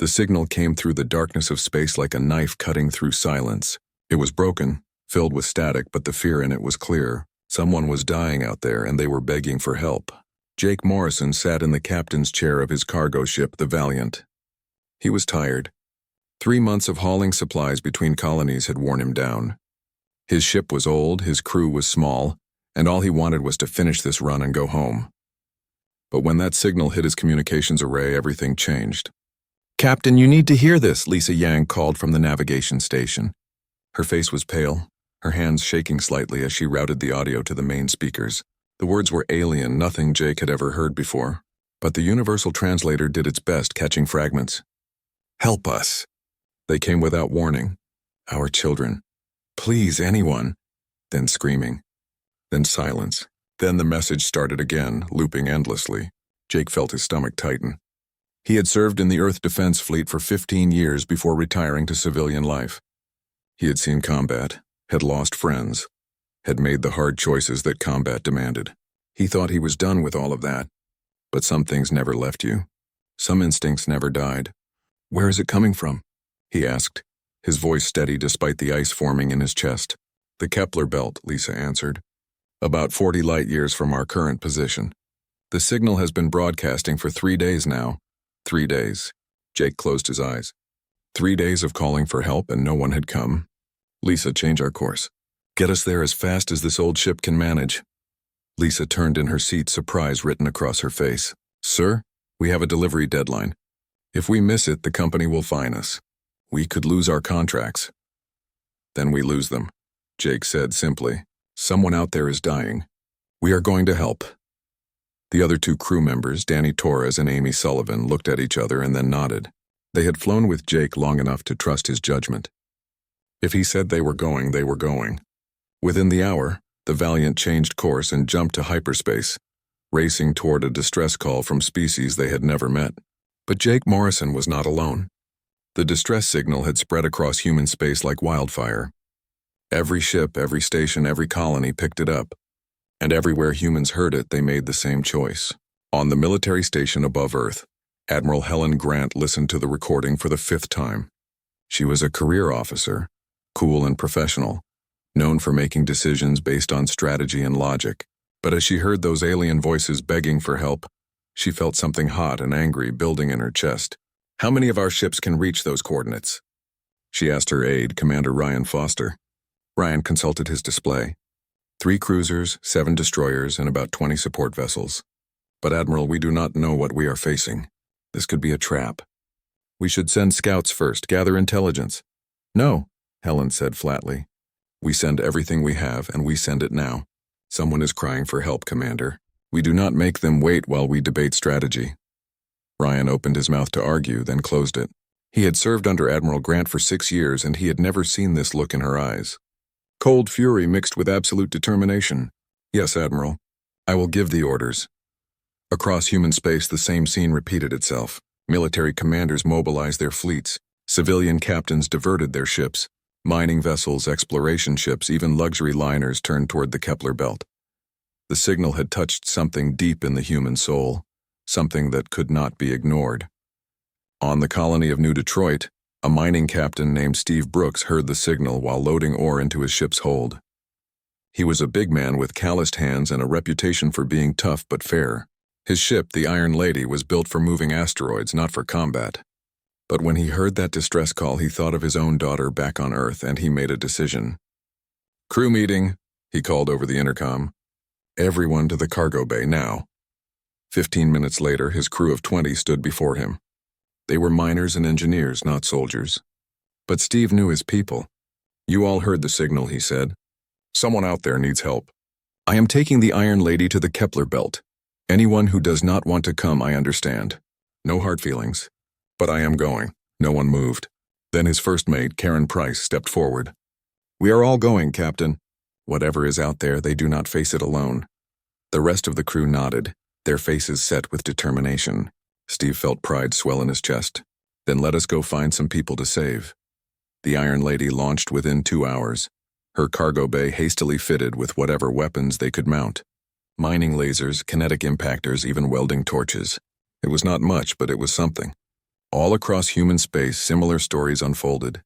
The signal came through the darkness of space like a knife cutting through silence. It was broken, filled with static, but the fear in it was clear. Someone was dying out there, and they were begging for help. Jake Morrison sat in the captain's chair of his cargo ship, the Valiant. He was tired. 3 months of hauling supplies between colonies had worn him down. His ship was old, his crew was small, and all he wanted was to finish this run and go home. But when that signal hit his communications array, everything changed. "Captain, you need to hear this," Lisa Yang called from the navigation station. Her face was pale, her hands shaking slightly as she routed the audio to the main speakers. The words were alien, nothing Jake had ever heard before, but the universal translator did its best catching fragments. "Help us." They came without warning. "Our children. Please, anyone." Then screaming. Then silence. Then the message started again, looping endlessly. Jake felt his stomach tighten. He had served in the Earth Defense Fleet for 15 years before retiring to civilian life. He had seen combat, had lost friends, had made the hard choices that combat demanded. He thought he was done with all of that. But some things never left you. Some instincts never died. "Where is it coming from?" he asked, his voice steady despite the ice forming in his chest. "The Kepler belt," Lisa answered. "About 40 light years from our current position. The signal has been broadcasting for 3 days now." 3 days. Jake closed his eyes. 3 days of calling for help and no one had come. "Lisa, change our course. Get us there as fast as this old ship can manage." Lisa turned in her seat, surprise written across her face. "Sir, we have a delivery deadline. If we miss it, the company will fine us. We could lose our contracts." "Then we lose them," Jake said simply. "Someone out there is dying. We are going to help." The other 2 crew members, Danny Torres and Amy Sullivan, looked at each other and then nodded. They had flown with Jake long enough to trust his judgment. If he said they were going, they were going. Within the hour, the Valiant changed course and jumped to hyperspace, racing toward a distress call from species they had never met. But Jake Morrison was not alone. The distress signal had spread across human space like wildfire. Every ship, every station, every colony picked it up. And everywhere humans heard it, they made the same choice. On the military station above Earth, Admiral Helen Grant listened to the recording for the 5th time. She was a career officer, cool and professional, known for making decisions based on strategy and logic. But as she heard those alien voices begging for help, she felt something hot and angry building in her chest. "How many of our ships can reach those coordinates?" she asked her aide, Commander Ryan Foster. Ryan consulted his display. 3 cruisers, 7 destroyers, and about 20 support vessels. "But Admiral, we do not know what we are facing. This could be a trap. We should send scouts first, gather intelligence." "No," Helen said flatly. "We send everything we have, and we send it now. Someone is crying for help, Commander. We do not make them wait while we debate strategy." Ryan opened his mouth to argue, then closed it. He had served under Admiral Grant for 6 years, and he had never seen this look in her eyes. Cold fury mixed with absolute determination. "Yes, Admiral. I will give the orders." Across human space, the same scene repeated itself. Military commanders mobilized their fleets. Civilian captains diverted their ships. Mining vessels, exploration ships, even luxury liners turned toward the Kepler belt. The signal had touched something deep in the human soul, something that could not be ignored. On the colony of New Detroit, a mining captain named Steve Brooks heard the signal while loading ore into his ship's hold. He was a big man with calloused hands and a reputation for being tough but fair. His ship, the Iron Lady, was built for moving asteroids, not for combat. But when he heard that distress call, he thought of his own daughter back on Earth, and he made a decision. "Crew meeting," he called over the intercom. "Everyone to the cargo bay now." 15 minutes later, his crew of 20 stood before him. They were miners and engineers, not soldiers. But Steve knew his people. "You all heard the signal," he said. "Someone out there needs help. I am taking the Iron Lady to the Kepler belt. Anyone who does not want to come, I understand. No hard feelings. But I am going." No one moved. Then his first mate, Karen Price, stepped forward. "We are all going, Captain. Whatever is out there, they do not face it alone." The rest of the crew nodded, their faces set with determination. Steve felt pride swell in his chest. "Then let us go find some people to save." The Iron Lady launched within 2 hours, her cargo bay hastily fitted with whatever weapons they could mount. Mining lasers, kinetic impactors, even welding torches. It was not much, but it was something. All across human space, similar stories unfolded.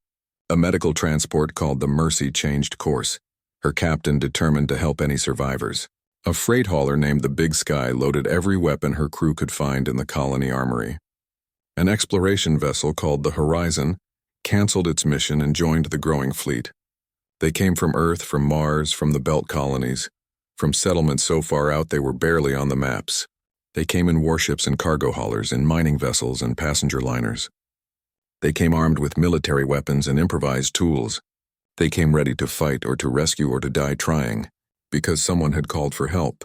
A medical transport called the Mercy changed course, her captain determined to help any survivors. A freight hauler named the Big Sky loaded every weapon her crew could find in the colony armory. An exploration vessel called the Horizon canceled its mission and joined the growing fleet. They came from Earth, from Mars, from the Belt colonies, from settlements so far out they were barely on the maps. They came in warships and cargo haulers, in mining vessels and passenger liners. They came armed with military weapons and improvised tools. They came ready to fight or to rescue or to die trying, because someone had called for help.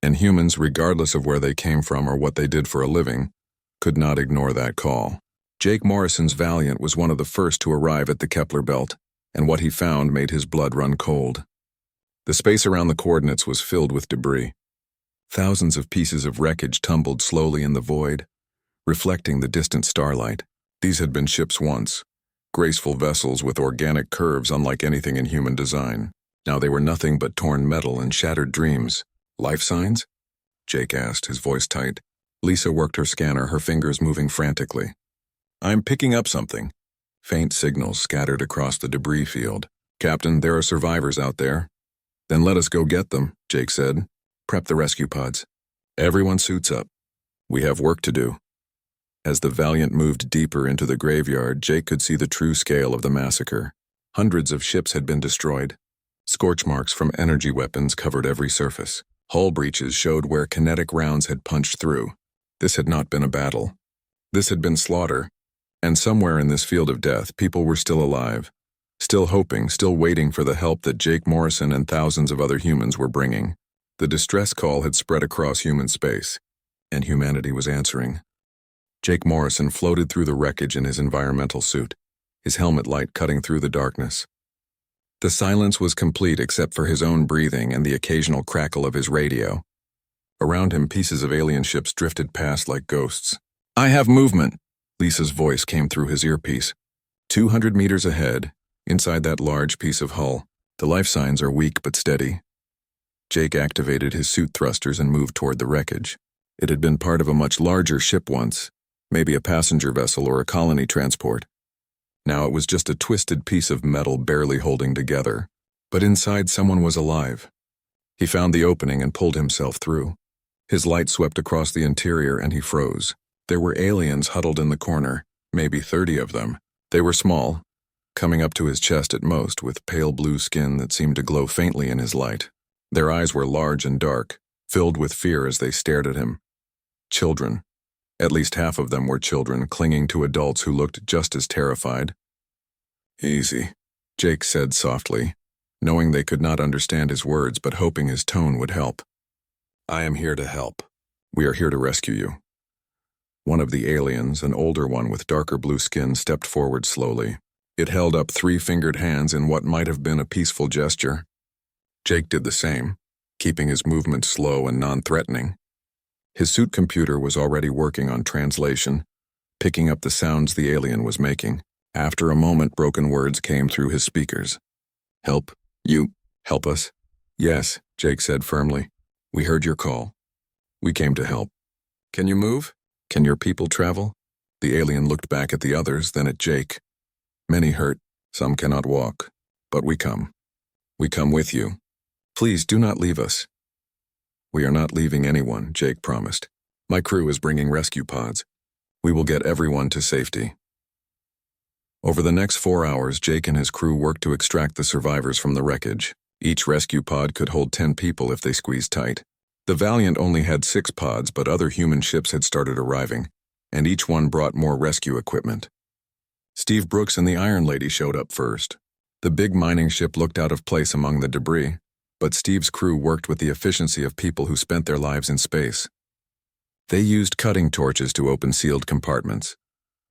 And humans, regardless of where they came from or what they did for a living, could not ignore that call. Jake Morrison's Valiant was one of the first to arrive at the Kepler belt, and what he found made his blood run cold. The space around the coordinates was filled with debris. Thousands of pieces of wreckage tumbled slowly in the void, reflecting the distant starlight. These had been ships once, graceful vessels with organic curves unlike anything in human design. Now they were nothing but torn metal and shattered dreams. Life signs? Jake asked, his voice tight. Lisa worked her scanner, her fingers moving frantically. I'm picking up something. Faint signals scattered across the debris field. Captain, there are survivors out there. Then let us go get them, Jake said. Prep the rescue pods. Everyone suits up. We have work to do. As the Valiant moved deeper into the graveyard, Jake could see the true scale of the massacre. Hundreds of ships had been destroyed. Scorch marks from energy weapons covered every surface. Hull breaches showed where kinetic rounds had punched through. This had not been a battle. This had been slaughter. And somewhere in this field of death, people were still alive. Still hoping, still waiting for the help that Jake Morrison and thousands of other humans were bringing. The distress call had spread across human space, and humanity was answering. Jake Morrison floated through the wreckage in his environmental suit, his helmet light cutting through the darkness. The silence was complete except for his own breathing and the occasional crackle of his radio. Around him, pieces of alien ships drifted past like ghosts. I have movement, Lisa's voice came through his earpiece. 200 meters ahead, inside that large piece of hull, the life signs are weak but steady. Jake activated his suit thrusters and moved toward the wreckage. It had been part of a much larger ship once, maybe a passenger vessel or a colony transport. Now it was just a twisted piece of metal barely holding together, but inside someone was alive. He found the opening and pulled himself through. His light swept across the interior and he froze. There were aliens huddled in the corner, maybe 30 of them. They were small, coming up to his chest at most, with pale blue skin that seemed to glow faintly in his light. Their eyes were large and dark, filled with fear as they stared at him. Children. At least half of them were children, clinging to adults who looked just as terrified. Easy, Jake said softly, knowing they could not understand his words but hoping his tone would help. I am here to help. We are here to rescue you. One of the aliens, an older one with darker blue skin, stepped forward slowly. It held up 3-fingered hands in what might have been a peaceful gesture. Jake did the same, keeping his movement slow and non-threatening. His suit computer was already working on translation, picking up the sounds the alien was making. After a moment, broken words came through his speakers. Help? You? Help us? Yes, Jake said firmly. We heard your call. We came to help. Can you move? Can your people travel? The alien looked back at the others, then at Jake. Many hurt, some cannot walk, but we come. We come with you. Please do not leave us. We are not leaving anyone, Jake promised. My crew is bringing rescue pods. We will get everyone to safety. Over the next 4 hours, Jake and his crew worked to extract the survivors from the wreckage. Each rescue pod could hold 10 people if they squeezed tight. The Valiant only had 6 pods, but other human ships had started arriving, and each one brought more rescue equipment. Steve Brooks and the Iron Lady showed up first. The big mining ship looked out of place among the debris, but Steve's crew worked with the efficiency of people who spent their lives in space. They used cutting torches to open sealed compartments,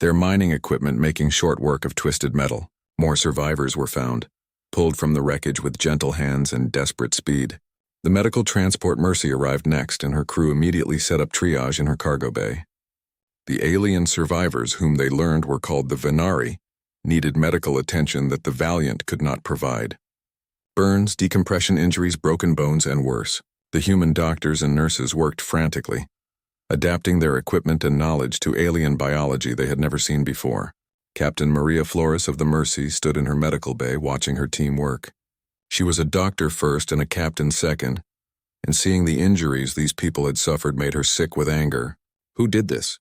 their mining equipment making short work of twisted metal. More survivors were found, pulled from the wreckage with gentle hands and desperate speed. The medical transport Mercy arrived next, and her crew immediately set up triage in her cargo bay. The alien survivors, whom they learned were called the Venari, needed medical attention that the Valiant could not provide. Burns, decompression injuries, broken bones, and worse. The human doctors and nurses worked frantically. adapting their equipment and knowledge to alien biology they had never seen before. Captain Maria Flores of the Mercy stood in her medical bay watching her team work. She was a doctor first and a captain second, and seeing the injuries these people had suffered made her sick with anger. "Who did this?"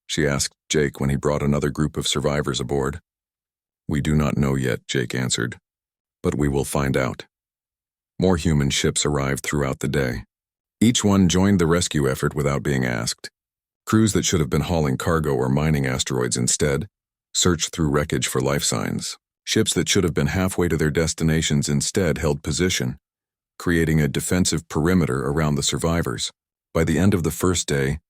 she asked Jake when he brought another group of survivors aboard. "We do not know yet," Jake answered, "but we will find out." More human ships arrived throughout the day. Each one joined the rescue effort without being asked. Crews that should have been hauling cargo or mining asteroids instead searched through wreckage for life signs. Ships that should have been halfway to their destinations instead held position, creating a defensive perimeter around the survivors. By the end of the first day,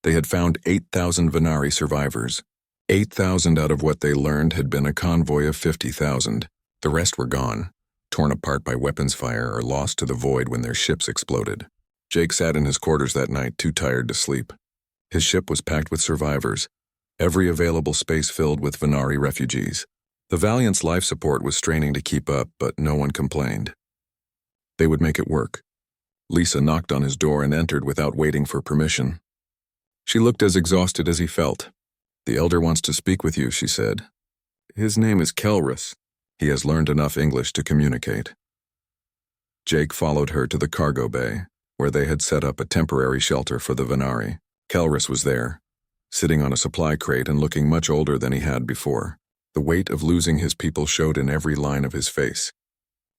they had found 8,000 Venari survivors. 8,000 out of what they learned had been a convoy of 50,000. The rest were gone, torn apart by weapons fire or lost to the void when their ships exploded. Jake sat in his quarters that night, too tired to sleep. His ship was packed with survivors, every available space filled with Venari refugees. The Valiant's life support was straining to keep up, but no one complained. They would make it work. Lisa knocked on his door and entered without waiting for permission. She looked as exhausted as he felt. "The Elder wants to speak with you," she said. "His name is Kelrus. He has learned enough English to communicate." Jake followed her to the cargo bay, where they had set up a temporary shelter for the Venari. Kelrus was there, sitting on a supply crate and looking much older than he had before. The weight of losing his people showed in every line of his face.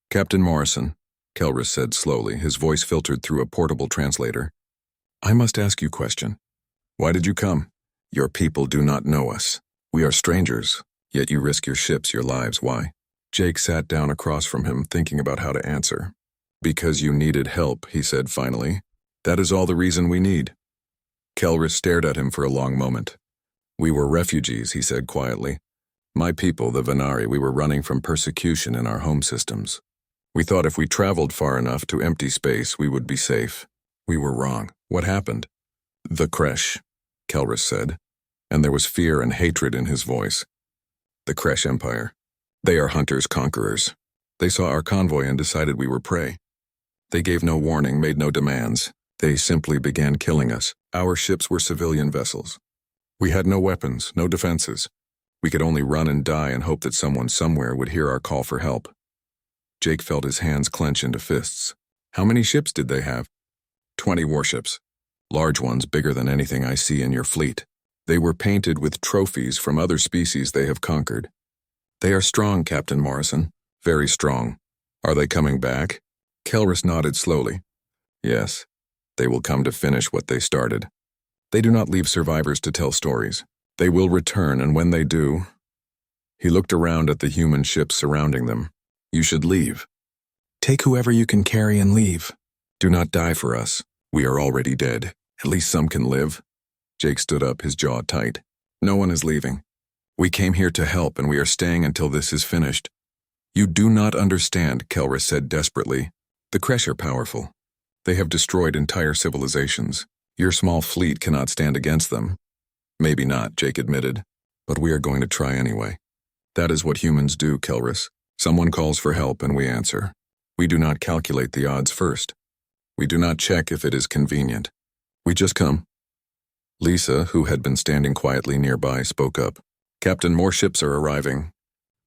"Captain Morrison," Kelrus said slowly, his voice filtered through a portable translator. "I must ask you a question. Why did you come? Your people do not know us. We are strangers, yet you risk your ships, your lives. Why?" Jake sat down across from him, thinking about how to answer. "Because you needed help," he said finally. "That is all the reason we need." Kelrus stared at him for a long moment. "We were refugees," he said quietly. "My people, the Venari, we were running from persecution in our home systems. We thought if we traveled far enough to empty space, we would be safe. We were wrong. What happened?" "The Kresh," Kelrus said, and there was fear and hatred in his voice. "The Kresh Empire. They are hunters-conquerors. They saw our convoy and decided we were prey. They gave no warning, made no demands. They simply began killing us. Our ships were civilian vessels. We had no weapons, no defenses. We could only run and die and hope that someone somewhere would hear our call for help." Jake felt his hands clench into fists. "How many ships did they have?" 20 warships. Large ones bigger than anything I see in your fleet. They were painted with trophies from other species they have conquered. They are strong, Captain Morrison. Very strong. Are they coming back? Kelrus nodded slowly. Yes. They will come to finish what they started. They do not leave survivors to tell stories. They will return, and when they do... He looked around at the human ships surrounding them. You should leave. Take whoever you can carry and leave. Do not die for us. We are already dead. At least some can live. Jake stood up, his jaw tight. No one is leaving. We came here to help, and we are staying until this is finished. You do not understand, Kelrus said desperately. The Kresh are powerful. They have destroyed entire civilizations. Your small fleet cannot stand against them. Maybe not, Jake admitted, but we are going to try anyway. That is what humans do, Kelrus. Someone calls for help and we answer. We do not calculate the odds first. We do not check if it is convenient. We just come. Lisa, who had been standing quietly nearby, spoke up. Captain, more ships are arriving.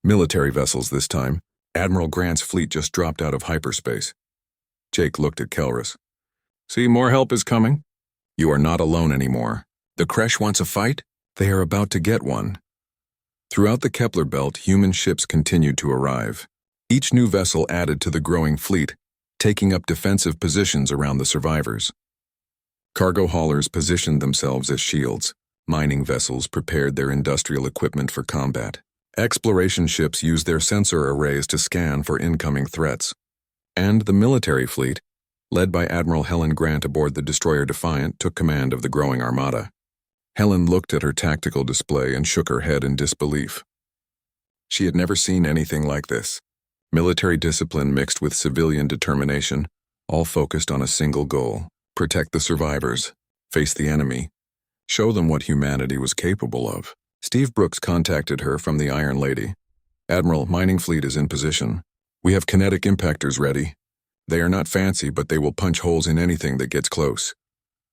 Military vessels this time. Admiral Grant's fleet just dropped out of hyperspace. Jake looked at Kelrus. See, more help is coming. You are not alone anymore. The Kresh wants a fight? They are about to get one. Throughout the Kepler belt, human ships continued to arrive. Each new vessel added to the growing fleet, taking up defensive positions around the survivors. Cargo haulers positioned themselves as shields. Mining vessels prepared their industrial equipment for combat. Exploration ships used their sensor arrays to scan for incoming threats. And the military fleet, led by Admiral Helen Grant aboard the destroyer Defiant, took command of the growing armada. Helen looked at her tactical display and shook her head in disbelief. She had never seen anything like this. Military discipline mixed with civilian determination, all focused on a single goal: protect the survivors, face the enemy, show them what humanity was capable of. Steve Brooks contacted her from the Iron Lady. Admiral, mining fleet is in position. We have kinetic impactors ready. They are not fancy, but they will punch holes in anything that gets close.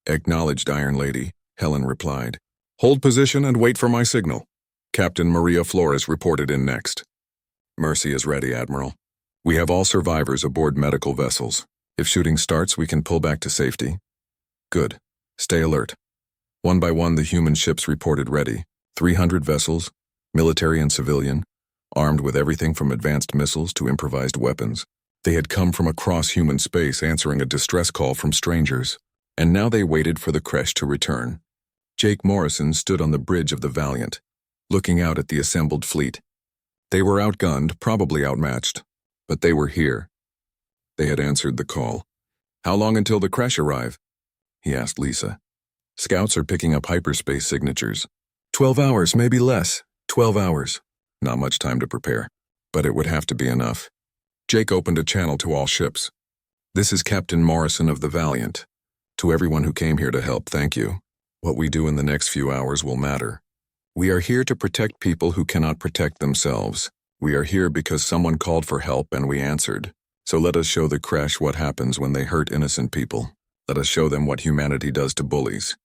Acknowledged, Iron Lady. Helen replied. Hold position and wait for my signal. Captain Maria Flores reported in next. Mercy is ready, Admiral. We have all survivors aboard medical vessels. If shooting starts, we can pull back to safety. Good. Stay alert. One by one, the human ships reported ready. 300 vessels, military and civilian, armed with everything from advanced missiles to improvised weapons. They had come from across human space answering a distress call from strangers, and now they waited for the creche to return. Jake Morrison stood on the bridge of the Valiant, looking out at the assembled fleet. They were outgunned, probably outmatched, but they were here. They had answered the call. How long until the creche arrive? He asked Lisa. Scouts are picking up hyperspace signatures. 12 hours, maybe less. 12 hours. Not much time to prepare, but it would have to be enough. Jake opened a channel to all ships. This is Captain Morrison of the Valiant. To everyone who came here to help, thank you. What we do in the next few hours will matter. We are here to protect people who cannot protect themselves. We are here because someone called for help and we answered. So let us show the creche what happens when they hurt innocent people. Let us show them what humanity does to bullies.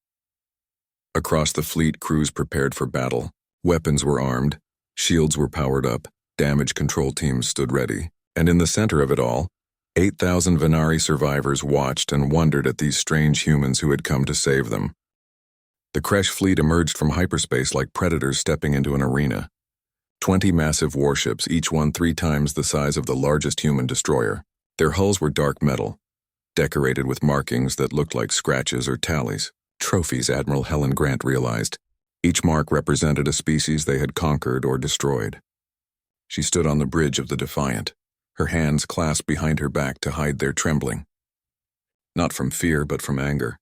Across the fleet, crews prepared for battle. Weapons were armed, shields were powered up, damage control teams stood ready. And in the center of it all, 8,000 Venari survivors watched and wondered at these strange humans who had come to save them. The creche fleet emerged from hyperspace like predators stepping into an arena. 20 massive warships, each one 3 times the size of the largest human destroyer. Their hulls were dark metal, decorated with markings that looked like scratches or tallies. Trophies, Admiral Helen Grant realized. Each mark represented a species they had conquered or destroyed. She stood on the bridge of the Defiant, her hands clasped behind her back to hide their trembling. Not from fear, but from anger.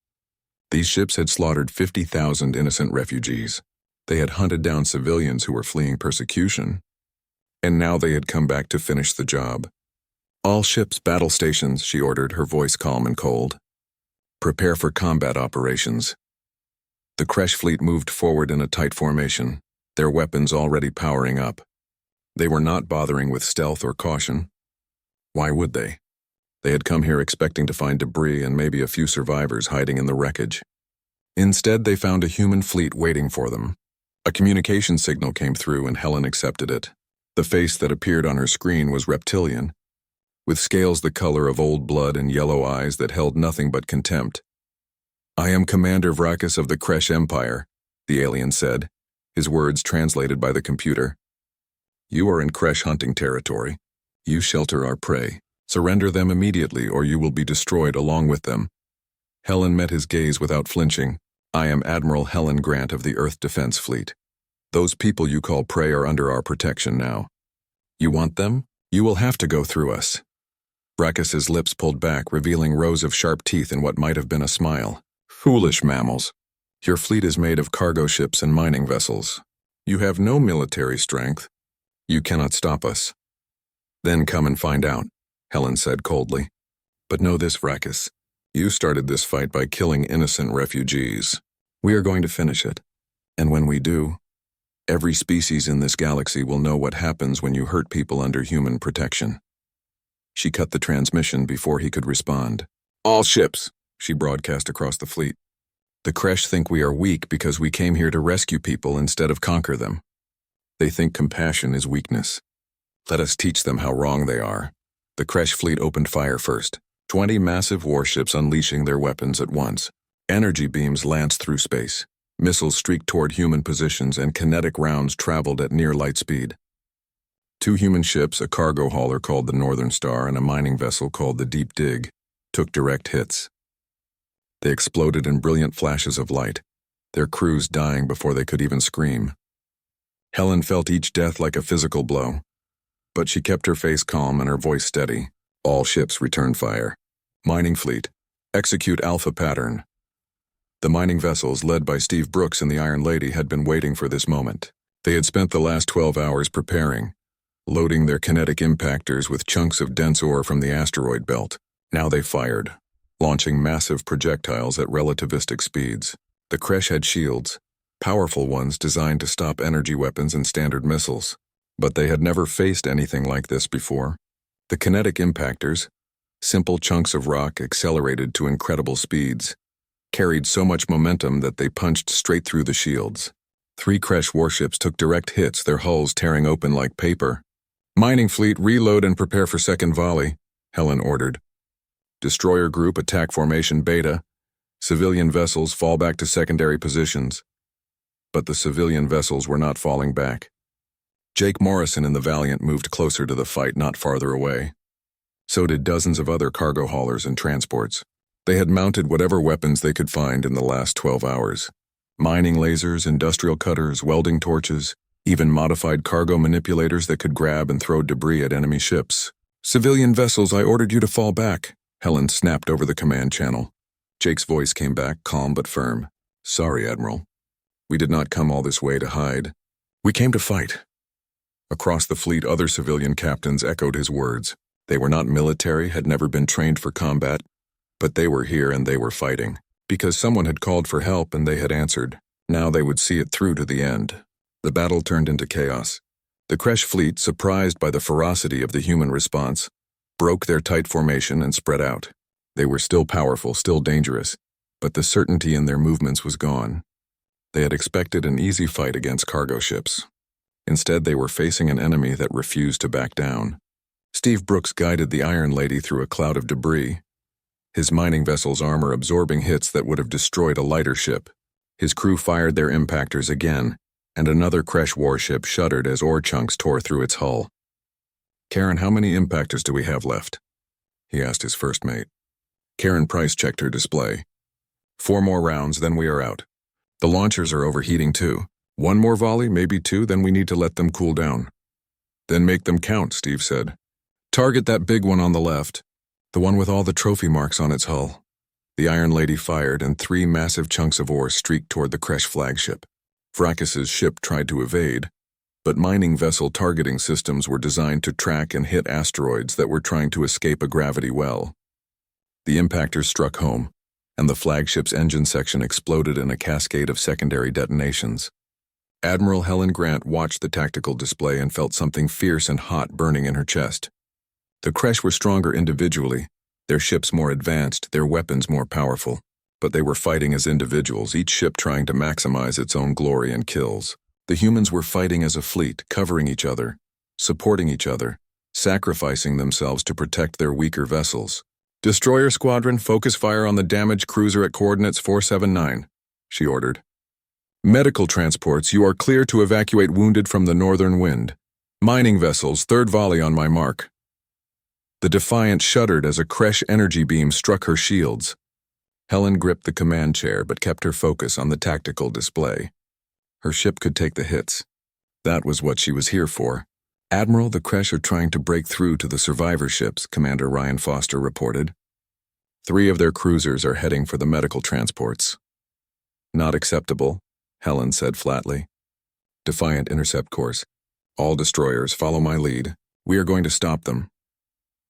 These ships had slaughtered 50,000 innocent refugees. They had hunted down civilians who were fleeing persecution. And now they had come back to finish the job. All ships, battle stations, she ordered, her voice calm and cold. Prepare for combat operations. The creche fleet moved forward in a tight formation, their weapons already powering up. They were not bothering with stealth or caution. Why would they? They had come here expecting to find debris and maybe a few survivors hiding in the wreckage. Instead, they found a human fleet waiting for them. A communication signal came through and Helen accepted it. The face that appeared on her screen was reptilian, with scales the color of old blood and yellow eyes that held nothing but contempt. I am Commander Vracus of the Creche Empire, the alien said, his words translated by the computer. You are in Creche hunting territory. You shelter our prey. Surrender them immediately or you will be destroyed along with them. Helen met his gaze without flinching. I am Admiral Helen Grant of the Earth Defense Fleet. Those people you call prey are under our protection now. You want them? You will have to go through us. Vracus's lips pulled back, revealing rows of sharp teeth in what might have been a smile. Foolish mammals. Your fleet is made of cargo ships and mining vessels. You have no military strength. You cannot stop us. Then come and find out, Helen said coldly. But know this, Vracus. You started this fight by killing innocent refugees. We are going to finish it. And when we do, every species in this galaxy will know what happens when you hurt people under human protection. She cut the transmission before he could respond. All ships, she broadcast across the fleet. The Creche think we are weak because we came here to rescue people instead of conquer them. They think compassion is weakness. Let us teach them how wrong they are. The Creche fleet opened fire first, 20 massive warships unleashing their weapons at once. Energy beams lanced through space. Missiles streaked toward human positions and kinetic rounds traveled at near light speed. 2 human ships, a cargo hauler called the Northern Star and a mining vessel called the Deep Dig, took direct hits. They exploded in brilliant flashes of light, their crews dying before they could even scream. Helen felt each death like a physical blow, but she kept her face calm and her voice steady. All ships returned fire. Mining fleet, execute Alpha pattern. The mining vessels, led by Steve Brooks and the Iron Lady, had been waiting for this moment. They had spent the last 12 hours preparing, loading their kinetic impactors with chunks of dense ore from the asteroid belt. Now they fired, launching massive projectiles at relativistic speeds. The Creche had shields, powerful ones designed to stop energy weapons and standard missiles. But they had never faced anything like this before. The kinetic impactors, simple chunks of rock accelerated to incredible speeds, carried so much momentum that they punched straight through the shields. 3 Kresh warships took direct hits, their hulls tearing open like paper. "Mining fleet, reload and prepare for second volley," Helen ordered. "Destroyer group, attack formation Beta. Civilian vessels fall back to secondary positions." But the civilian vessels were not falling back. Jake Morrison and the Valiant moved closer to the fight, not farther away. So did dozens of other cargo haulers and transports. They had mounted whatever weapons they could find in the last 12 hours. Mining lasers, industrial cutters, welding torches, even modified cargo manipulators that could grab and throw debris at enemy ships. "Civilian vessels, I ordered you to fall back," Helen snapped over the command channel. Jake's voice came back, calm but firm. "Sorry, Admiral. We did not come all this way to hide. We came to fight." Across the fleet, other civilian captains echoed his words. They were not military, had never been trained for combat, but they were here and they were fighting. Because someone had called for help and they had answered. Now they would see it through to the end. The battle turned into chaos. The Kresh fleet, surprised by the ferocity of the human response, broke their tight formation and spread out. They were still powerful, still dangerous, but the certainty in their movements was gone. They had expected an easy fight against cargo ships. Instead, they were facing an enemy that refused to back down. Steve Brooks guided the Iron Lady through a cloud of debris, his mining vessel's armor absorbing hits that would have destroyed a lighter ship. His crew fired their impactors again, and another Kresh warship shuddered as ore chunks tore through its hull. "Karen, how many impactors do we have left?" he asked his first mate. Karen Price checked her display. 4 more rounds, then we are out. The launchers are overheating too. 1 more volley, maybe 2, then we need to let them cool down." "Then make them count," Steve said. "Target that big one on the left, the one with all the trophy marks on its hull." The Iron Lady fired, and 3 massive chunks of ore streaked toward the Kresh flagship. Vracus's ship tried to evade, but mining vessel targeting systems were designed to track and hit asteroids that were trying to escape a gravity well. The impactors struck home, and the flagship's engine section exploded in a cascade of secondary detonations. Admiral Helen Grant watched the tactical display and felt something fierce and hot burning in her chest. The Kresh were stronger individually, their ships more advanced, their weapons more powerful, but they were fighting as individuals, each ship trying to maximize its own glory and kills. The humans were fighting as a fleet, covering each other, supporting each other, sacrificing themselves to protect their weaker vessels. "Destroyer squadron, focus fire on the damaged cruiser at coordinates 479, she ordered. "Medical transports, you are clear to evacuate wounded from the northern wind. Mining vessels, 3rd volley on my mark." The Defiant shuddered as a Kresh energy beam struck her shields. Helen gripped the command chair but kept her focus on the tactical display. Her ship could take the hits. That was what she was here for. "Admiral, the Kresh are trying to break through to the survivor ships," Commander Ryan Foster reported. 3 of their cruisers are heading for the medical transports. "Not acceptable," Helen said flatly. "Defiant intercept course. All destroyers, follow my lead. We are going to stop them."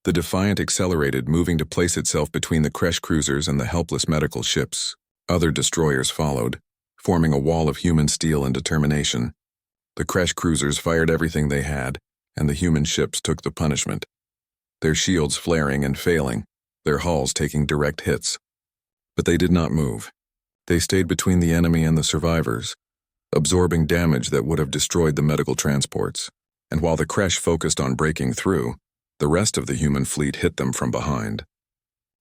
The Defiant accelerated, moving to place itself between the Kresh cruisers and the helpless medical ships. Other destroyers followed, forming a wall of human steel and determination. The Kresh cruisers fired everything they had, and the human ships took the punishment. Their shields flaring and failing, their hulls taking direct hits. But they did not move. They stayed between the enemy and the survivors, absorbing damage that would have destroyed the medical transports. And while the Kresh focused on breaking through, the rest of the human fleet hit them from behind.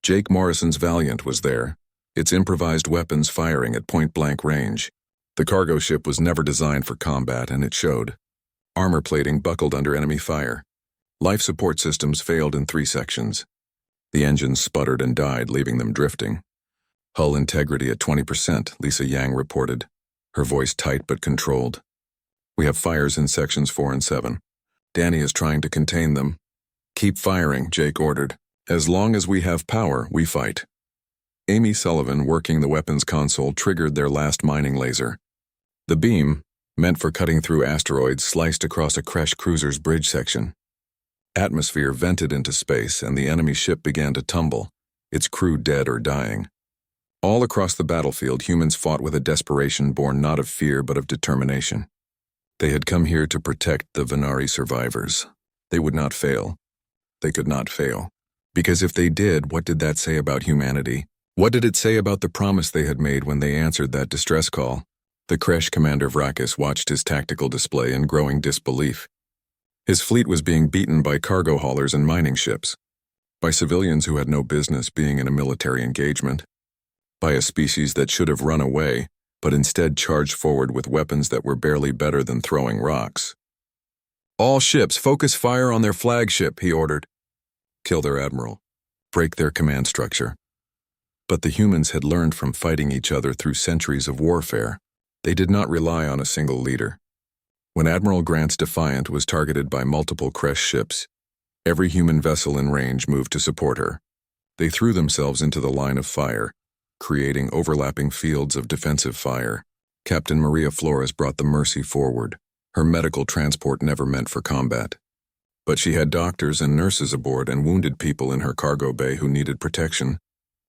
Jake Morrison's Valiant was there, its improvised weapons firing at point-blank range. The cargo ship was never designed for combat, and it showed. Armor plating buckled under enemy fire. Life support systems failed in 3 sections. The engines sputtered and died, leaving them drifting. "Hull integrity at 20%, Lisa Yang reported, her voice tight but controlled. "We have fires in sections 4 and 7. Danny is trying to contain them." "Keep firing," Jake ordered. "As long as we have power, we fight." Amy Sullivan, working the weapons console, triggered their last mining laser. The beam, meant for cutting through asteroids, sliced across a Kresh cruiser's bridge section. Atmosphere vented into space, and the enemy ship began to tumble, its crew dead or dying. All across the battlefield, humans fought with a desperation born not of fear but of determination. They had come here to protect the Venari survivors. They would not fail. They could not fail. Because if they did, what did that say about humanity? What did it say about the promise they had made when they answered that distress call? The Kresh commander Vrakis watched his tactical display in growing disbelief. His fleet was being beaten by cargo haulers and mining ships, by civilians who had no business being in a military engagement, by a species that should have run away, but instead charged forward with weapons that were barely better than throwing rocks. All ships focus fire on their flagship, he ordered. Kill their admiral. Break their command structure. But the humans had learned from fighting each other through centuries of warfare. They did not rely on a single leader. When Admiral Grant's Defiant was targeted by multiple Kresh ships, every human vessel in range moved to support her. They threw themselves into the line of fire, creating overlapping fields of defensive fire. Captain Maria Flores brought the Mercy forward, her medical transport never meant for combat. But she had doctors and nurses aboard and wounded people in her cargo bay who needed protection,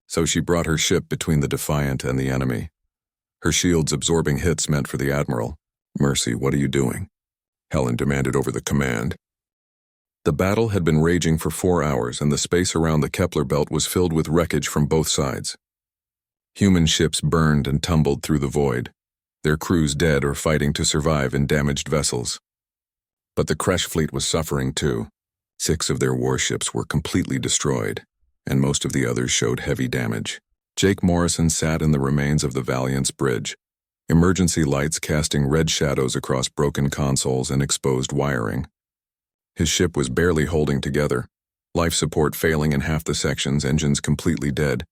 so she brought her ship between the Defiant and the enemy. Her shields absorbing hits meant for the Admiral. Mercy, what are you doing? Helen demanded over the command. The battle had been raging for 4 hours, and the space around the Kepler belt was filled with wreckage from both sides. Human ships burned and tumbled through the void, their crews dead or fighting to survive in damaged vessels. But the Kresh fleet was suffering too. 6 of their warships were completely destroyed, and most of the others showed heavy damage. Jake Morrison sat in the remains of the Valiant's bridge, emergency lights casting red shadows across broken consoles and exposed wiring. His ship was barely holding together, life support failing in half the sections, engines completely dead.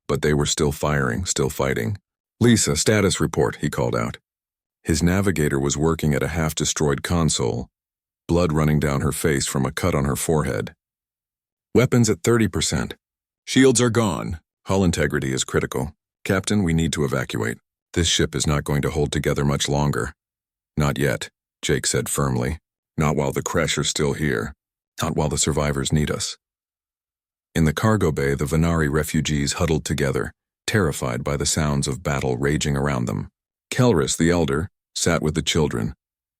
But they were still firing, still fighting. Lisa, status report, he called out. His navigator was working at a half-destroyed console, blood running down her face from a cut on her forehead. Weapons at 30%. Shields are gone. Hull integrity is critical. Captain, we need to evacuate. This ship is not going to hold together much longer. Not yet, Jake said firmly. Not while the Kresh are still here. Not while the survivors need us. In the cargo bay, the Venari refugees huddled together, terrified by the sounds of battle raging around them. Kelris, the elder, sat with the children,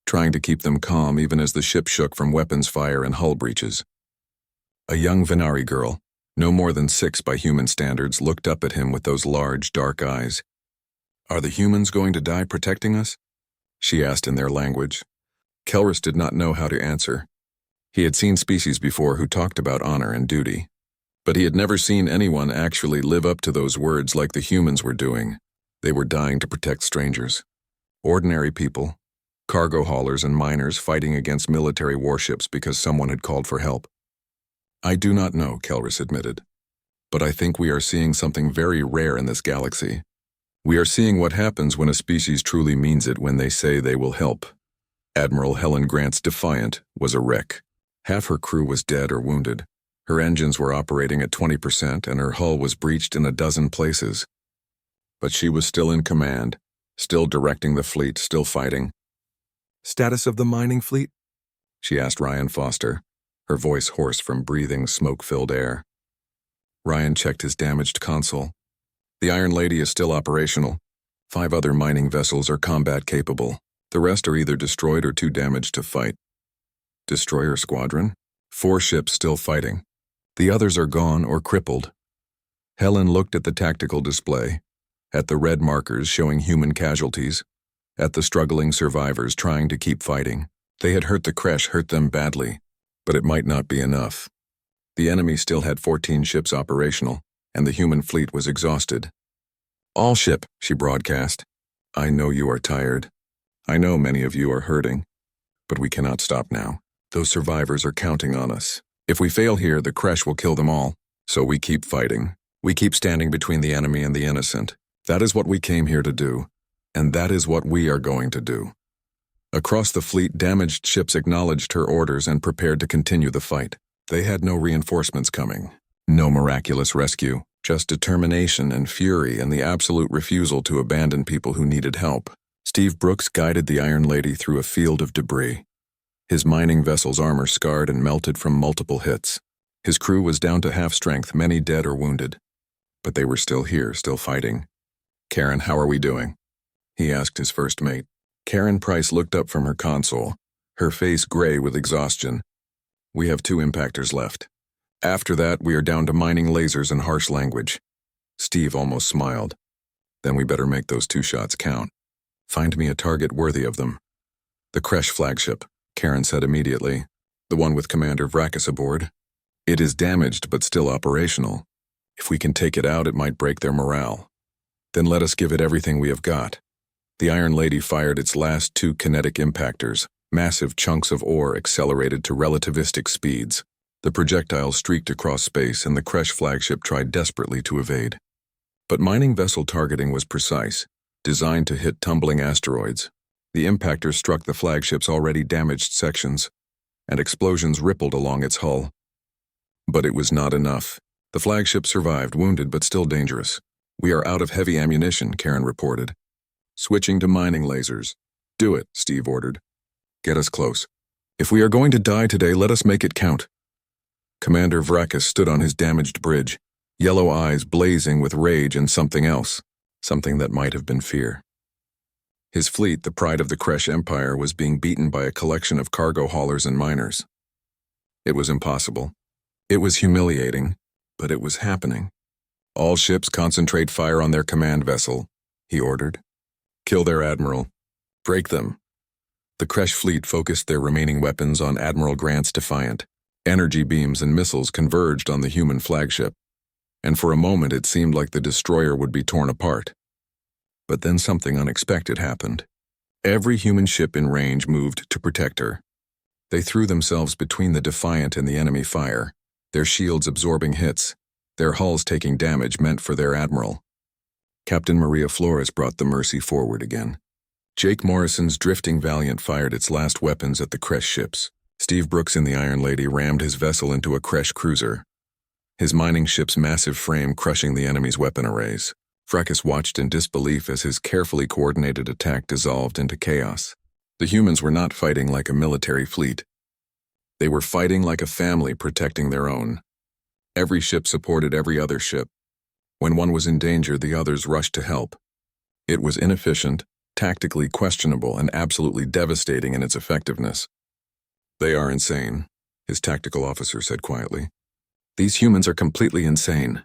trying to keep them calm even as the ship shook from weapons fire and hull breaches. A young Venari girl, no more than 6 by human standards, looked up at him with those large, dark eyes. Are the humans going to die protecting us? She asked in their language. Kelris did not know how to answer. He had seen species before who talked about honor and duty, but he had never seen anyone actually live up to those words like the humans were doing. They were dying to protect strangers. Ordinary people, cargo haulers and miners fighting against military warships because someone had called for help. I do not know, Kelris admitted, but I think we are seeing something very rare in this galaxy. We are seeing what happens when a species truly means it when they say they will help. Admiral Helen Grant's Defiant was a wreck. Half her crew was dead or wounded. Her engines were operating at 20% and her hull was breached in a dozen places. But she was still in command, still directing the fleet, still fighting. Status of the mining fleet? She asked Ryan Foster, her voice hoarse from breathing smoke-filled air. Ryan checked his damaged console. The Iron Lady is still operational. 5 other mining vessels are combat-capable. The rest are either destroyed or too damaged to fight. Destroyer squadron? 4 ships still fighting. The others are gone or crippled. Helen looked at the tactical display, at the red markers showing human casualties, at the struggling survivors trying to keep fighting. They had hurt the Kresh, hurt them badly, but it might not be enough. The enemy still had 14 ships operational, and the human fleet was exhausted. All ship, she broadcast. I know you are tired. I know many of you are hurting, but we cannot stop now. Those survivors are counting on us. If we fail here, the Kresh will kill them all. So we keep fighting. We keep standing between the enemy and the innocent. That is what we came here to do, and that is what we are going to do. Across the fleet, damaged ships acknowledged her orders and prepared to continue the fight. They had no reinforcements coming, no miraculous rescue, just determination and fury and the absolute refusal to abandon people who needed help. Steve Brooks guided the Iron Lady through a field of debris. His mining vessel's armor scarred and melted from multiple hits. His crew was down to half strength, many dead or wounded. But they were still here, still fighting. Karen, how are we doing? He asked his first mate. Karen Price looked up from her console, her face gray with exhaustion. We have 2 impactors left. After that, we are down to mining lasers and harsh language. Steve almost smiled. Then we better make those 2 shots count. Find me a target worthy of them. The Kresh flagship, Karen said immediately. The one with Commander Vracus aboard. It is damaged but still operational. If we can take it out, it might break their morale. Then let us give it everything we have got. The Iron Lady fired its last 2 kinetic impactors. Massive chunks of ore accelerated to relativistic speeds. The projectiles streaked across space and the Kresh flagship tried desperately to evade. But mining vessel targeting was precise, designed to hit tumbling asteroids. The impactors struck the flagship's already damaged sections, and explosions rippled along its hull. But it was not enough. The flagship survived, wounded but still dangerous. We are out of heavy ammunition, Karen reported. Switching to mining lasers. Do it, Steve ordered. Get us close. If we are going to die today, let us make it count. Commander Vracus stood on his damaged bridge, yellow eyes blazing with rage and something else, something that might have been fear. His fleet, the pride of the Kresh Empire, was being beaten by a collection of cargo haulers and miners. It was impossible. It was humiliating, but it was happening. All ships concentrate fire on their command vessel, he ordered. Kill their admiral. Break them. The Kresh fleet focused their remaining weapons on Admiral Grant's Defiant. Energy beams and missiles converged on the human flagship, and for a moment it seemed like the destroyer would be torn apart. But then something unexpected happened. Every human ship in range moved to protect her. They threw themselves between the Defiant and the enemy fire, their shields absorbing hits, their hulls taking damage meant for their admiral. Captain Maria Flores brought the Mercy forward again. Jake Morrison's drifting Valiant fired its last weapons at the Kresh ships. Steve Brooks in the Iron Lady rammed his vessel into a Kresh cruiser, his mining ship's massive frame crushing the enemy's weapon arrays. Vracus watched in disbelief as his carefully coordinated attack dissolved into chaos. The humans were not fighting like a military fleet. They were fighting like a family protecting their own. Every ship supported every other ship. When one was in danger, the others rushed to help. It was inefficient, tactically questionable, and absolutely devastating in its effectiveness. They are insane, his tactical officer said quietly. These humans are completely insane.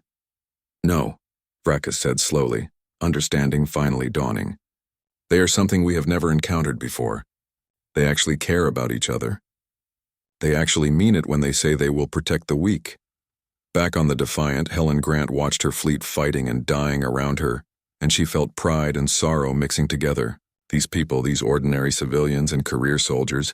No, Vracus said slowly, understanding finally dawning. They are something we have never encountered before. They actually care about each other. They actually mean it when they say they will protect the weak. Back on the Defiant, Helen Grant watched her fleet fighting and dying around her, and she felt pride and sorrow mixing together. These people, these ordinary civilians and career soldiers,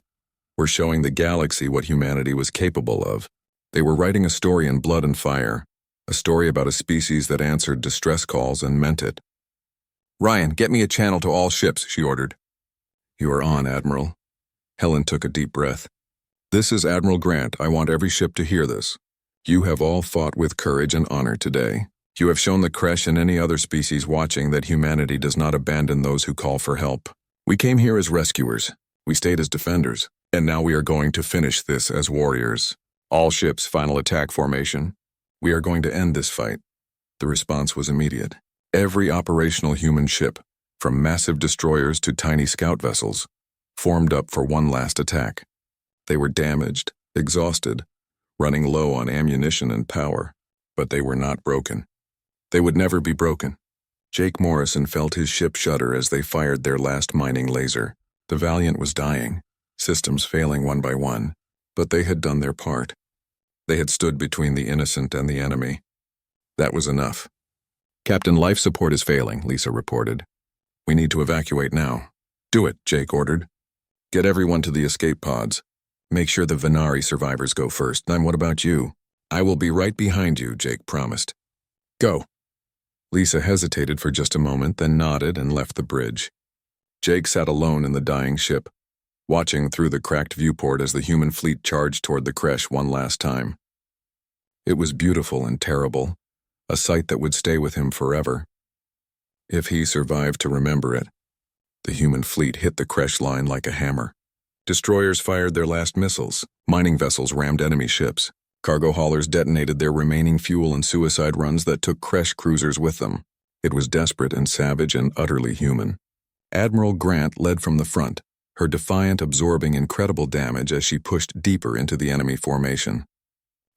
were showing the galaxy what humanity was capable of. They were writing a story in blood and fire, a story about a species that answered distress calls and meant it. Ryan, get me a channel to all ships, she ordered. You are on, Admiral. Helen took a deep breath. This is Admiral Grant. I want every ship to hear this. You have all fought with courage and honor today. You have shown the Kresh and any other species watching that humanity does not abandon those who call for help. We came here as rescuers. We stayed as defenders. And now we are going to finish this as warriors. All ships, final attack formation. We are going to end this fight. The response was immediate. Every operational human ship, from massive destroyers to tiny scout vessels, formed up for one last attack. They were damaged, exhausted, running low on ammunition and power, but they were not broken. They would never be broken. Jake Morrison felt his ship shudder as they fired their last mining laser. The Valiant was dying, systems failing one by one, but they had done their part. They had stood between the innocent and the enemy. That was enough. Captain, life support is failing, Lisa reported. We need to evacuate now. Do it, Jake ordered. Get everyone to the escape pods. Make sure the Venari survivors go first. And what about you? I will be right behind you, Jake promised. Go. Lisa hesitated for just a moment, then nodded and left the bridge. Jake sat alone in the dying ship, watching through the cracked viewport as the human fleet charged toward the Kresh one last time. It was beautiful and terrible, a sight that would stay with him forever. If he survived to remember it. The human fleet hit the Kresh line like a hammer. Destroyers fired their last missiles, mining vessels rammed enemy ships, cargo haulers detonated their remaining fuel and suicide runs that took Kresh cruisers with them. It was desperate and savage and utterly human. Admiral Grant led from the front, her Defiant absorbing incredible damage as she pushed deeper into the enemy formation.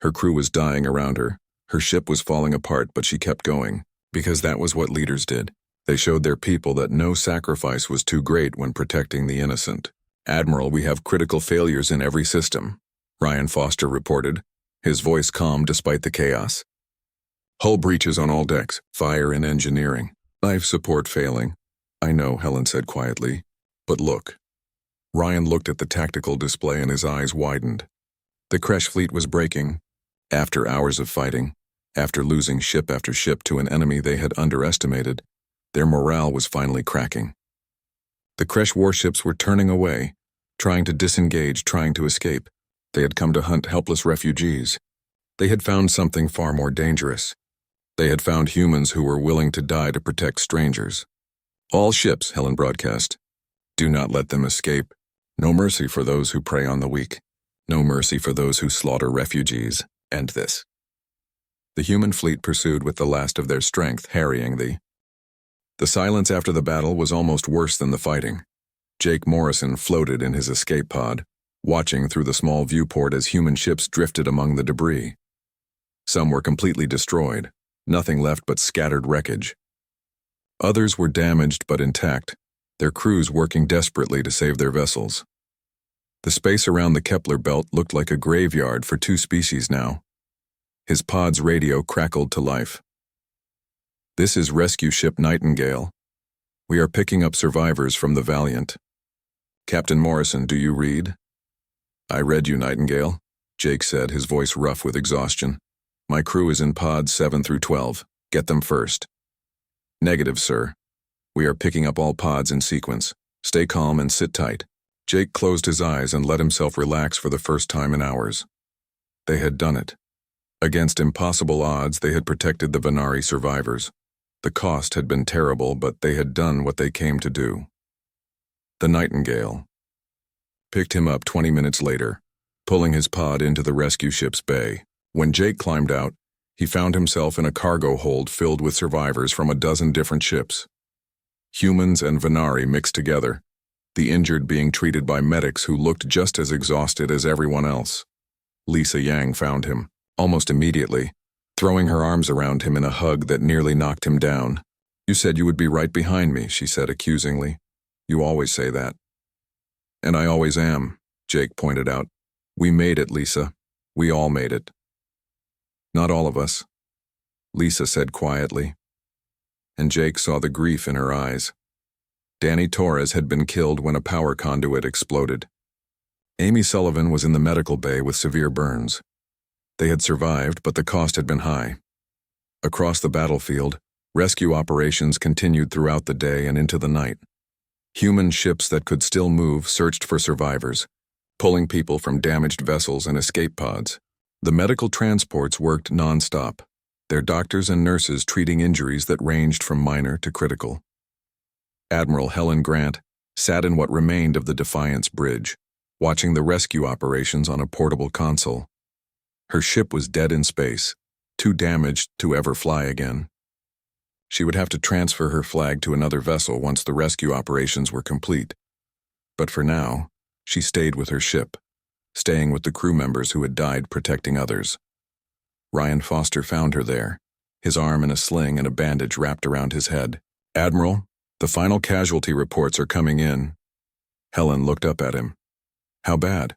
Her crew was dying around her. Her ship was falling apart, but she kept going. Because that was what leaders did. They showed their people that no sacrifice was too great when protecting the innocent. "Admiral, we have critical failures in every system," Ryan Foster reported, his voice calm despite the chaos. "Hull breaches on all decks, fire and engineering. Life support failing." "I know," Helen said quietly. "But look." Ryan looked at the tactical display and his eyes widened. The Kresh fleet was breaking. After hours of fighting, after losing ship after ship to an enemy they had underestimated, their morale was finally cracking. The Kresh warships were turning away, trying to disengage, trying to escape. They had come to hunt helpless refugees. They had found something far more dangerous. They had found humans who were willing to die to protect strangers. "All ships," Helen broadcast. "Do not let them escape. No mercy for those who prey on the weak. No mercy for those who slaughter refugees. End this." The human fleet pursued with the last of their strength, harrying The silence after the battle was almost worse than the fighting. Jake Morrison floated in his escape pod, watching through the small viewport as human ships drifted among the debris. Some were completely destroyed, nothing left but scattered wreckage. Others were damaged but intact, their crews working desperately to save their vessels. The space around the Kepler belt looked like a graveyard for two species now. His pod's radio crackled to life. "This is rescue ship Nightingale. We are picking up survivors from the Valiant. Captain Morrison, do you read?" "I read you, Nightingale," Jake said, his voice rough with exhaustion. "My crew is in pods 7 through 12. Get them first." "Negative, sir. We are picking up all pods in sequence. Stay calm and sit tight." Jake closed his eyes and let himself relax for the first time in hours. They had done it. Against impossible odds, they had protected the Venari survivors. The cost had been terrible, but they had done what they came to do. The Nightingale picked him up 20 minutes later, pulling his pod into the rescue ship's bay. When Jake climbed out, he found himself in a cargo hold filled with survivors from a dozen different ships. Humans and Venari mixed together, the injured being treated by medics who looked just as exhausted as everyone else. Lisa Yang found him, almost immediately, throwing her arms around him in a hug that nearly knocked him down. "You said you would be right behind me," she said accusingly. "You always say that." "And I always am," Jake pointed out. "We made it, Lisa. We all made it." "Not all of us," Lisa said quietly. And Jake saw the grief in her eyes. Danny Torres had been killed when a power conduit exploded. Amy Sullivan was in the medical bay with severe burns. They had survived, but the cost had been high. Across the battlefield, rescue operations continued throughout the day and into the night. Human ships that could still move searched for survivors, pulling people from damaged vessels and escape pods. The medical transports worked non-stop, their doctors and nurses treating injuries that ranged from minor to critical. Admiral Helen Grant sat in what remained of the Defiance bridge, watching the rescue operations on a portable console. Her ship was dead in space, too damaged to ever fly again. She would have to transfer her flag to another vessel once the rescue operations were complete. But for now, she stayed with her ship, staying with the crew members who had died protecting others. Ryan Foster found her there, his arm in a sling and a bandage wrapped around his head. "Admiral, the final casualty reports are coming in." Helen looked up at him. "How bad?"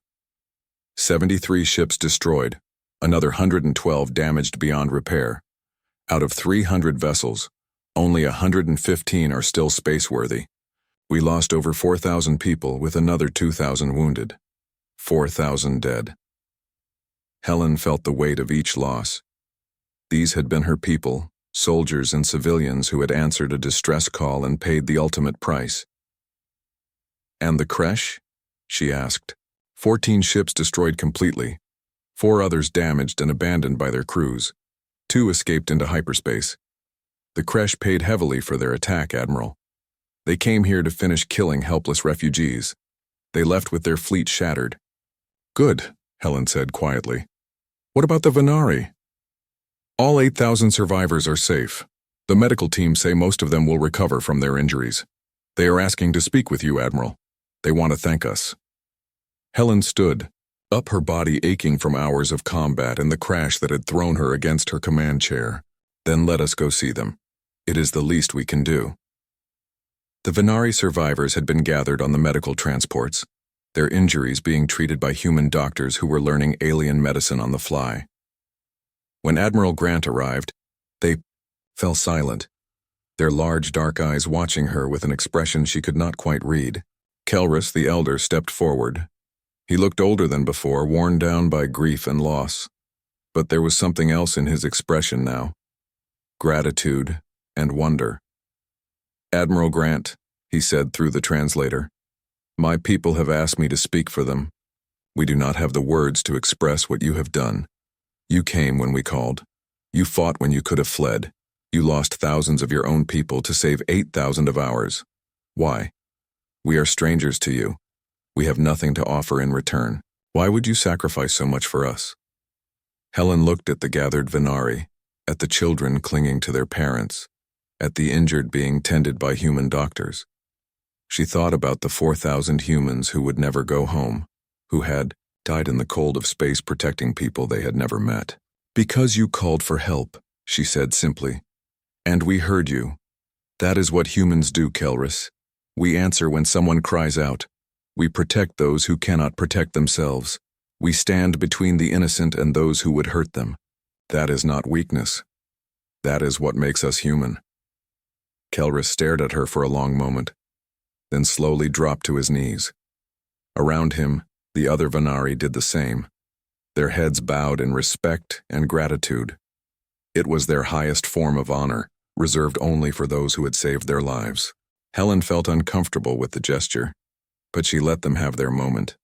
73 ships destroyed, another 112 damaged beyond repair. Out of 300 vessels, only 115 are still spaceworthy. We lost over 4,000 people with another 2,000 wounded. 4,000 dead. Helen felt the weight of each loss. These had been her people, soldiers and civilians who had answered a distress call and paid the ultimate price. "And the Kresh?" she asked. 14 ships destroyed completely. 4 others damaged and abandoned by their crews. 2 escaped into hyperspace. The Kresh paid heavily for their attack, Admiral. They came here to finish killing helpless refugees. They left with their fleet shattered. "Good," Helen said quietly. "What about the Venari?" "All 8,000 survivors are safe. The medical team say most of them will recover from their injuries. They are asking to speak with you, Admiral. They want to thank us." Helen stood, up her body aching from hours of combat and the crash that had thrown her against her command chair. "Then let us go see them." It is the least we can do. The Venari survivors had been gathered on the medical transports, their injuries being treated by human doctors who were learning alien medicine on the fly. When Admiral Grant arrived, they fell silent, their large dark eyes watching her with an expression she could not quite read. Kelrus, the elder, stepped forward. He looked older than before, worn down by grief and loss. But there was something else in his expression now. Gratitude and wonder. "Admiral Grant," he said through the translator, "my people have asked me to speak for them. We do not have the words to express what you have done. You came when we called. You fought when you could have fled. You lost thousands of your own people to save 8,000 of ours. Why? We are strangers to you. We have nothing to offer in return. Why would you sacrifice so much for us?" Helen looked at the gathered Venari, at the children clinging to their parents, at the injured being tended by human doctors. She thought about the 4,000 humans who would never go home, who had died in the cold of space protecting people they had never met. "Because you called for help," she said simply. "And we heard you. That is what humans do, Kelrus. We answer when someone cries out. We protect those who cannot protect themselves. We stand between the innocent and those who would hurt them. That is not weakness. That is what makes us human." Kelrus stared at her for a long moment, then slowly dropped to his knees. Around him, the other Venari did the same, their heads bowed in respect and gratitude. It was their highest form of honor, reserved only for those who had saved their lives. Helen felt uncomfortable with the gesture, but she let them have their moment.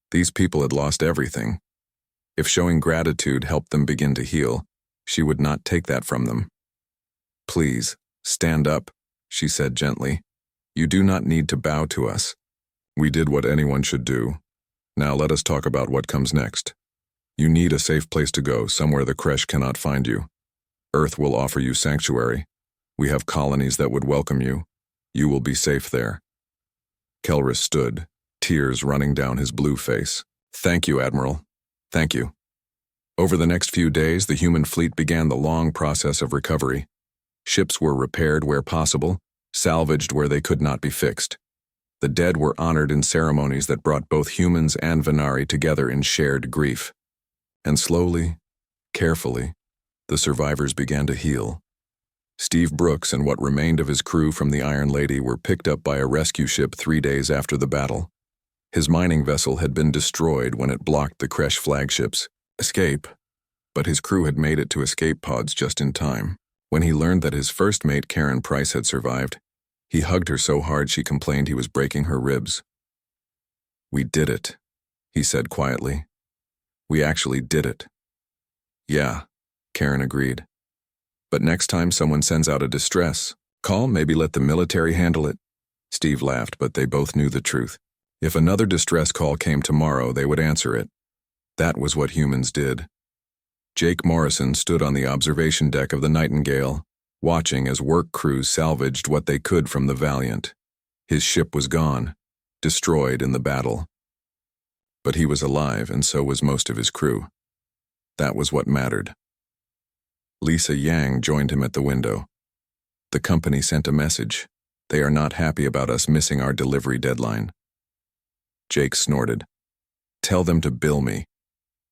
These people had lost everything. If showing gratitude helped them begin to heal, she would not take that from them. "Please, stand up," she said gently. "You do not need to bow to us. We did what anyone should do. Now let us talk about what comes next. You need a safe place to go, somewhere the creche cannot find you. Earth will offer you sanctuary. We have colonies that would welcome you. You will be safe there." Kelrus stood, tears running down his blue face. "Thank you, Admiral. Thank you." Over the next few days, the human fleet began the long process of recovery. Ships were repaired where possible, salvaged where they could not be fixed. The dead were honored in ceremonies that brought both humans and Venari together in shared grief. And slowly, carefully, the survivors began to heal. Steve Brooks and what remained of his crew from the Iron Lady were picked up by a rescue ship 3 days after the battle. His mining vessel had been destroyed when it blocked the creche flagship's escape, but his crew had made it to escape pods just in time. When he learned that his first mate, Karen Price, had survived, he hugged her so hard she complained he was breaking her ribs. "We did it," he said quietly. "We actually did it." "Yeah," Karen agreed. "But next time someone sends out a distress call, maybe let the military handle it." Steve laughed, but they both knew the truth. If another distress call came tomorrow, they would answer it. That was what humans did. Jake Morrison stood on the observation deck of the Nightingale, watching as work crews salvaged what they could from the Valiant. His ship was gone, destroyed in the battle. But he was alive, and so was most of his crew. That was what mattered. Lisa Yang joined him at the window. "The company sent a message. They are not happy about us missing our delivery deadline." Jake snorted. "Tell them to bill me.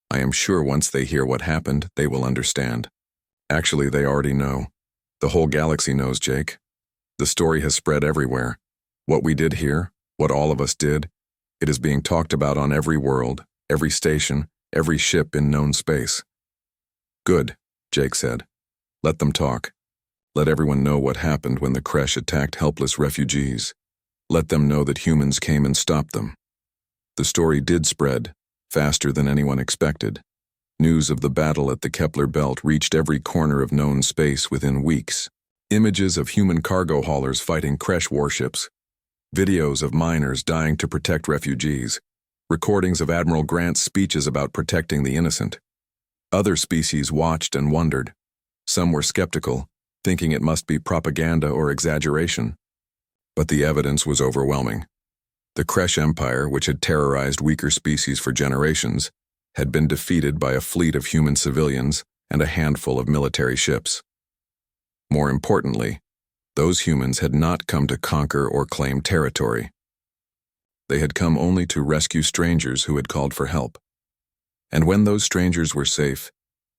I am sure once they hear what happened, they will understand." "Actually, they already know. The whole galaxy knows, Jake. The story has spread everywhere. What we did here, what all of us did, it is being talked about on every world, every station, every ship in known space." "Good," Jake said. "Let them talk. Let everyone know what happened when the creche attacked helpless refugees. Let them know that humans came and stopped them." The story did spread, faster than anyone expected. News of the battle at the Kepler Belt reached every corner of known space within weeks. Images of human cargo haulers fighting creche warships. Videos of miners dying to protect refugees. Recordings of Admiral Grant's speeches about protecting the innocent. Other species watched and wondered. Some were skeptical, thinking it must be propaganda or exaggeration. But the evidence was overwhelming. The creche empire, which had terrorized weaker species for generations, had been defeated by a fleet of human civilians and a handful of military ships. More importantly, those humans had not come to conquer or claim territory. They had come only to rescue strangers who had called for help. And when those strangers were safe,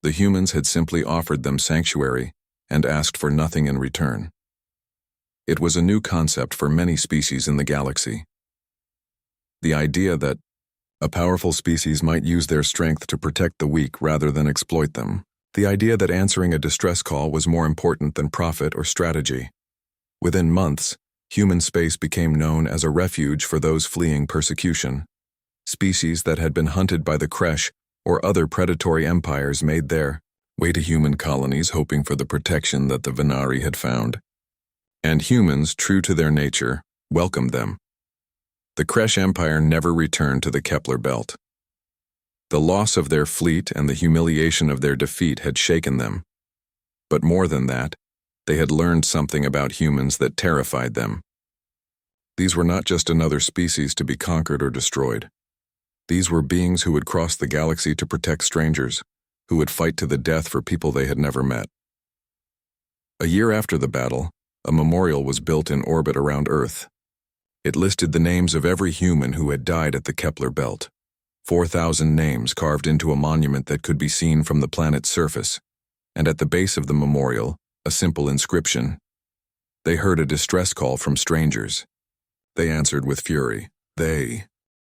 the humans had simply offered them sanctuary and asked for nothing in return. It was a new concept for many species in the galaxy. The idea that a powerful species might use their strength to protect the weak rather than exploit them. The idea that answering a distress call was more important than profit or strategy. Within months, human space became known as a refuge for those fleeing persecution. Species that had been hunted by the Kresh or other predatory empires made their way to human colonies hoping for the protection that the Venari had found. And humans, true to their nature, welcomed them. The Kresh Empire never returned to the Kepler Belt. The loss of their fleet and the humiliation of their defeat had shaken them. But more than that, they had learned something about humans that terrified them. These were not just another species to be conquered or destroyed. These were beings who would cross the galaxy to protect strangers, who would fight to the death for people they had never met. A year after the battle, a memorial was built in orbit around Earth. It listed the names of every human who had died at the Kepler Belt. 4,000 names carved into a monument that could be seen from the planet's surface. And at the base of the memorial, a simple inscription. They heard a distress call from strangers. They answered with fury. They